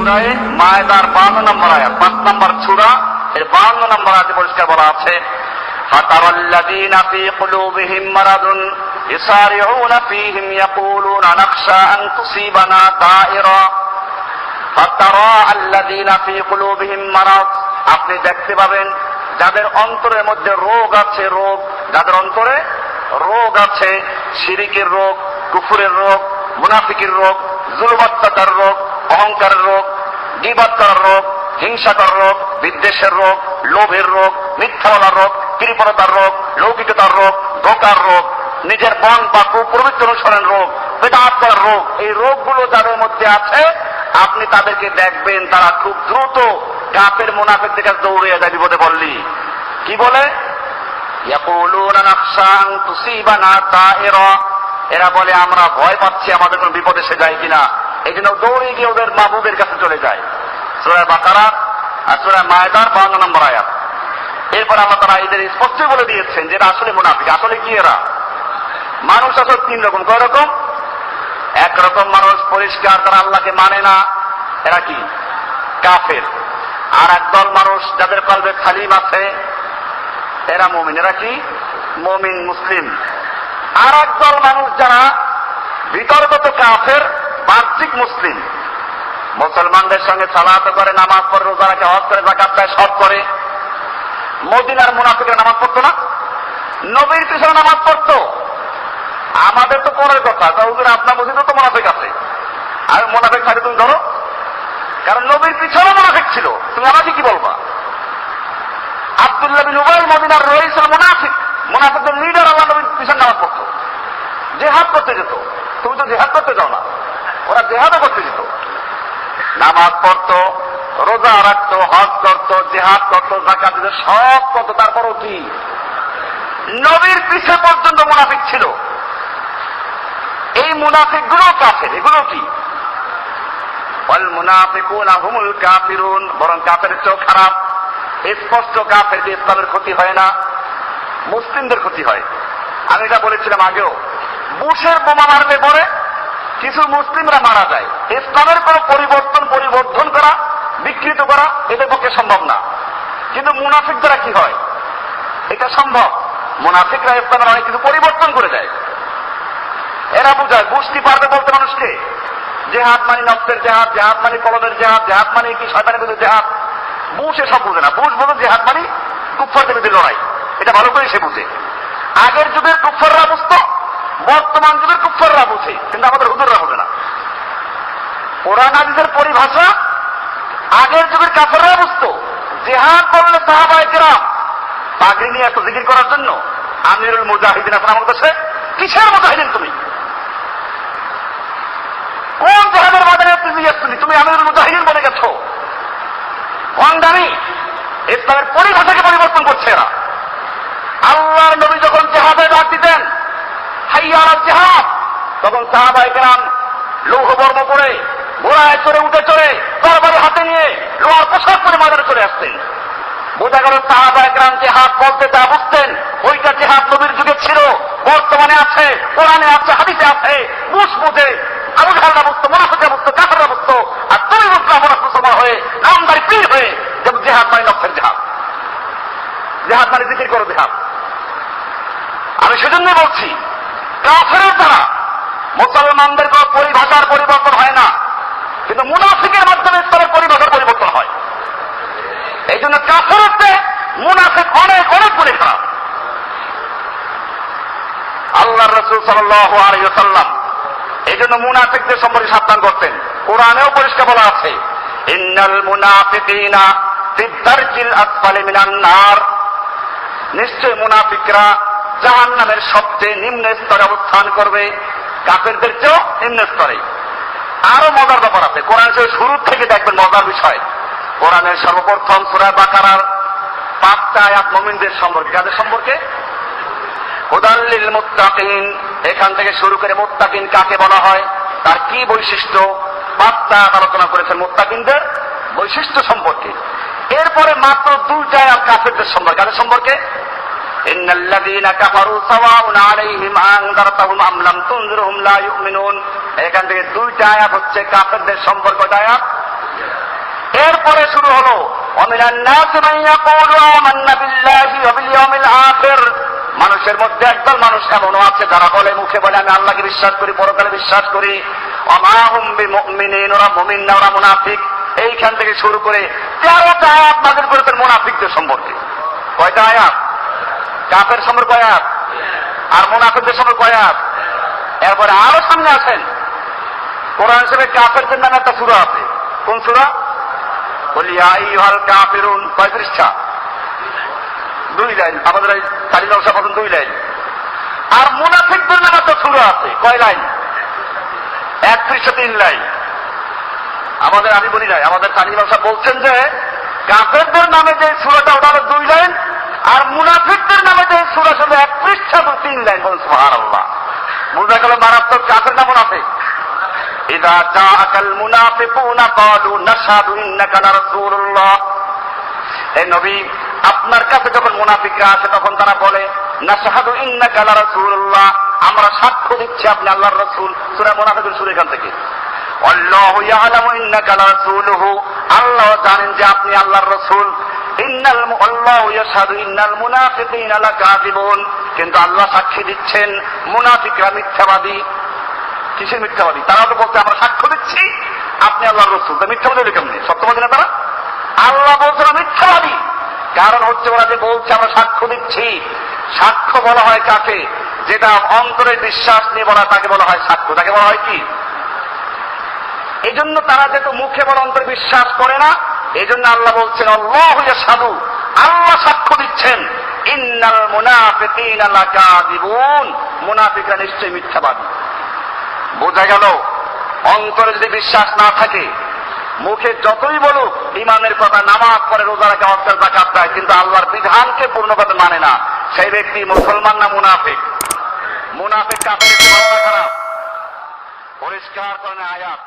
সূরায়ে মায়েদার 52 নম্বর আয়াত, 5 নম্বর সূরা এর 52 নম্বর আয়াতে পরিষ্কার বলা আছে, ফাতারাল্লাযীনা ফী কুলূবিহিম মারাদুন ইসারিউনা ফীহিম ইয়াকুলুনা নাখশা আন তুসিবানা দায়রা। ফাতারা আল্লাযীনা ফী কুলূবিহিম মারাদ, আপনি দেখতে পাবেন যাদের অন্তরের মধ্যে রোগ আছে, রোগ, যাদের অন্তরে রোগ আছে, শিরিকের রোগ, কুফরের রোগ, মুনাফিকের রোগ, জুলুম অত্যাচার রোগ, অহংকারের রোগ, গীবত করার রোগ, হিংসা করার রোগ, বিদ্বেষের রোগ, লোভের রোগ, মিথ্যা বলার রোগ, কৃপণতার রোগ, লৌকিকতার রোগ, ধোঁকার রোগ, নিজের মন বা কুপ্রবৃত্তি অনুসরণ রোগ, বেদাত করার রোগ, এই রোগগুলো যাদের মধ্যে আছে আপনি তাদেরকে দেখবেন তারা খুব দ্রুত কাফের মুনাফিকদের কাছে দৌড়ে যায় বিপদে পড়লি। কি বলে? ইয়াকুলুনা নাখশা আন তুসিবানা দায়রা, এরা বলে আমরা ভয় পাচ্ছি আমাদের কোন বিপদ এসে যায় কিনা, এই জন্য দৌড়ে গিয়ে ওদের মাহবুবের কাছে চলে যায়। সূরা বাকারা আর সূরা মায়েদার 52 নম্বর আয়াত। এরপর আল্লাহ তাআলা এদের স্পষ্ট বলে দিয়েছেন যে এরা আসলে মুনাফিক। আসলে কি এরা? মানুষ আসলে 3 রকম। কয় রকম? একরকম মানুষ পরিষ্কার, তারা আল্লাহকে মানে না, এরা কি? কাফের। আর একদল মানুষ যাদের কলবে খালিম আছে, এরা মুমিন। এরা কি? মুমিন, মুসলিম। আর একদল মানুষ যারা বিতর্কত কাফের, বাহ্যিক মুসলিম, মুসলমানদের সঙ্গে সালাত করে, নামাজ পড়ে, রোজা রাখে, হজ করে, যাকাত দেয়, সব করে। মদিনার মুনাফিকরা নামাজ পড়তো না? নবীর পিছনে নামাজ পড়তো। আমাদের তো পরের কথা, হুজুর আপনার মসজিদে তো মুনাফিক আছে, আর মুনাফিক থাকে তুমি ধরো, কারণ নবীর পিছনে মুনাফিক ছিল, তুমি আমাকে কি বলবা? আব্দুল্লাহ বিন উবাই মদিনার রইস মুনাফিক, মুনাফিকদের লিডার, আল্লাহ নবীর পিছনে নামাজ পড়তো, জিহাদ করতে যেত। তুমি তো জিহাদ করতে যাও না, ওরা জিহাদও করতে যেত। নামাজ পড়তো, রোজা রাখতো, হজ করতো, জিহাদ করতো, যাকাত দিত, সব করতো। তারপরও কি? নবীর পিছে পর্যন্ত মুনাফিক ছিল। এই মুনাফিক গুলো কাফের। এগুলো কি? ওয়াল মুনাফিকুনা হুমুল কাফিরুন, বরং কাফেরের চেয়েও খারাপ। স্পষ্ট কাফের দিয়ে ইসলামের ক্ষতি হয় না, মুসলিমদের ক্ষতি হয়। আমি এটা বলেছিলাম আগেও, বুশের বোমা মারলে পরে কিছু মুসলিমরা মারা যায়। ইসলামের কোন পরিবর্ধন করা, বিকৃত করা এদের পক্ষে সম্ভব না। কিন্তু মুনাফিক দ্বারা কি হয়? এটা সম্ভব। মুনাফিকরা ইসলামের অনেক কিছু পরিবর্তন করে দেয়। এরা বুঝায়, বুঝতে পারবে বলতে মানুষকে, জেহাদ মানে নফসের জেহাদ, জেহাদ মানে কলমের জেহাদ, জেহাদ মানে কি শয়তানের বিরুদ্ধে জেহাদ। বুশ এসব বুঝে না। বুশ বলে জেহাদ মানে কুফফারদের বিরুদ্ধে লড়াই, এটা ভালো করে সে বুঝে। আগের যুগের কুফফাররা বুঝতো, বর্তমান যুগের কুফফাররা বুঝে, কিন্তু আমাদের হুজুররা বুঝে না। কোরআন হাদিসের পরিভাষা আগের যুগের কাফেররা বুঝতো। জেহাদ বললে সাহাবায়ে কেরাম পাগড়ি নিয়ে এত জিকির করার জন্য আমিরুল মুজাহিদিন আছেন আমার কাছে। কিসের মুজাহিদিন তুমি? কোন জেহাদের ময়দানে তুমি আসছো? তুমি আমিরুল মুজাহিদিন বলে গেছো। ভণ্ডামি। ইসলামের পরিভাষাকে পরিবর্তন করছে এরা। আল্লাহর নবী যখন জেহাদে ডাক দিতেন, হাইয়া আলাল জিহাদ, তখন সাহাবায়ে কেরাম লৌহ বর্ম পরে, ঘোড়ায় চড়ে, উঠে চড়ে, তরবারি হাতে নিয়ে, লোহার পোশাক পরে ময়দানে চলে আসতেন। বোঝা গেল সাহাবায়ে কেরাম জেহাদ বলতে তা বুঝতেন। ওইটা জেহাদ নবীর যুগে ছিল, বর্তমানে আছে, কোরআনে আছে, হাদিসে আছে। বুঝ বুঝে, আবু জাহেলরা বুঝতো, মুনাফিকরা বুঝতো, কাফেররা বুঝতো, আর তুমি বুঝলাম মুসলমান হয়ে, নামদারি পীর হয়ে, যেমন জেহাদ মানে নফসের জেহাদ, জেহাদ মানে জিকির করো জেহাদ। আমি সেজন্য বলছি, কাফেরের দ্বারা মুসলমানদের কোন পরিভাষার পরিবর্তন হয় না, কিন্তু মুনাফিকের মাধ্যমে ইসলামের পরিভাষার পরিবর্তন হয়। এই জন্য কাফেরের চেয়ে মুনাফিক অনেক অনেক গুণে খারাপ। আল্লাহর রাসূল সাল্লাল্লাহু আলাইহি ওয়াসাল্লাম এই জন্য মুনাফিকদের সম্পর্কে সাবধান করতেন। কোরআনেও পরিষ্কার বলা আছে, ইন্নাল মুনাফিকিনা ফিদ-দারকিল আসফালি মিনান নার, নিশ্চয় মুনাফিকরা জাহান্নামের সবচেয়ে নিম্ন স্তরে অবস্থান করবে, কাফেরদের চেয়েও নিম্ন স্তরে। আরো মজার ব্যাপার আছে, কোরআন শুরু থেকে দেখবেন মজার বিষয়। কোরআনের সর্বপ্রথম সূরা বাকারার 5টা আয়াত মুমিনদের সম্পর্কে। কাদের সম্পর্কে? হুদাল লিল মুত্তাকিন, এখান থেকে শুরু করে মুত্তাকিন কাকে বলা হয়, তার কি বৈশিষ্ট্য, 5টা আলোচনা করেছেন মুত্তাকিনদের বৈশিষ্ট্য সম্পর্কে। এরপরে মাত্র 2টা আয়াত কাফেরদের সম্পর্কে। কাদের সম্পর্কে? ইন্নাল্লাযীনা কাফারু সাওয়াউন আলাইহিম আনযারতাহুম আম লাম তুনজিরহুম লা ইউমিনুন। এখান থেকে 2টা আয়াত হচ্ছে কাফেরদের সম্পর্কে আয়াত, এরপরে শুরু হলো ওয়ামিনান নাস মান ইয়াকুলু আমান্না বিল্লাহি ওয়া বিল ইয়াউমিল আখির। মানুষের মধ্যে একদল মানুষ এমনও আছে যারা বলে, মুখে বলে আমি আল্লাহকে বিশ্বাস করি, পরকালে বিশ্বাস করি, ওয়া মা হুম বিমুমিনিন, ওরা মুমিন না, ওরা মুনাফিক। এইখান থেকে শুরু করে 13টা আয়াত নাযিল করেছেন মুনাফিকদের সম্পর্কে। কয়টা আয়াত? কাফের সম্পর্কে কয় আয়াত? আর মুনাফিকদের সম্পর্কে কয় আয়াত? এরপরে আরো সামনে আছেন কোরআন শরীফে কাফেরদের নামে একটা সূরা আছে। কোন সূরা? কুল ইয়া আইয়ুহাল কাফিরুন। কয় পৃষ্ঠা? 2 লাইন। আমাদের এই তালিম সব 2 লাইন। আর মুনাফিকদের নামে একটা সূরা আছে। কয় লাইন? 1 পৃষ্ঠা 3 লাইন। আমাদের আমি বলি নাই, আমাদের তালিম সাহেব বলছেন যে কাফেরদের নামে যে সূরাটা ওটা হলো 2 লাইন, আর মুনাফিকদের নামে যে সূরা শুধু 1 পৃষ্ঠা 3 লাইন। বলুন সুবহানাল্লাহ। বুঝা গেল মারাত্মক কাফের না মুনাফিক? ইযা জাআকাল মুনাফিকুনা ক্বালু নাশহাদু ইন্নাকা লারাসূলুল্লাহ। এই নবী, আপনার কাছে যখন মুনাফিকরা আসে তখন তারা বলে নাশহাদু ইন্নাকা লারাসূলুল্লাহ, আমরা সাক্ষ্য দিচ্ছি আপনি আল্লাহর রাসূল। সূরা মুনাফিকুন শুরু এখান থেকে। আল্লাহু ইয়ালামু ইন্নাকা লারাসূলুহু, আল্লাহ জানেন যে আপনি আল্লাহর রাসূল। আল্লাহু ইয়াশহাদু ইন্নাল মুনাফিকিনা লাকাযিবুন, কিন্তু আল্লাহ সাক্ষী দিচ্ছেন মুনাফিকরা মিথ্যাবাদী। কিসের মিথ্যাবাদী? তারা তো বলছে আমরা সাক্ষ্য দিচ্ছি আপনি আল্লাহর রাসূল। তা মিথ্যাবাদী হলো কেমনে? সত্যবাদী না তারা? আল্লাহ বলছেন মিথ্যাবাদী, কারণ হচ্ছে ওরা যে বলছে আমরা সাক্ষ্য দিচ্ছি। সাক্ষ্য বলা হয় কাকে? যেটা অন্তরের বিশ্বাস নিয়ে বলা তাকে বলা হয় সাক্ষ্য। তাকে বলা হয় কি? এই জন্য তারা যেহেতু মুখে বলা অন্তরে বিশ্বাস করে না, এই জন্য আল্লাহ বলছেন আল্লাহু ইয়াশহাদু, আল্লাহ সাক্ষ্য দিচ্ছেন ইন্নাল মুনাফিকিনা লাকাযিবুন, মুনাফিকরা নিশ্চয়ই মিথ্যাবাদী। বোঝা গেল অন্তরে যদি বিশ্বাস না থাকে, মুখে যতই বলুক ইমানের কথা, নামাজ পড়ে, রোজা রাখে, হজ করে, যাকাত দেয়, কিন্তু আল্লাহর বিধানকে পূর্ণভাবে মানে না, সেই ব্যক্তি মুসলমান না মুনাফিক? মুনাফিক কাফের চেয়ে ভালো না খারাপ? পরিষ্কার করেন আয়াত।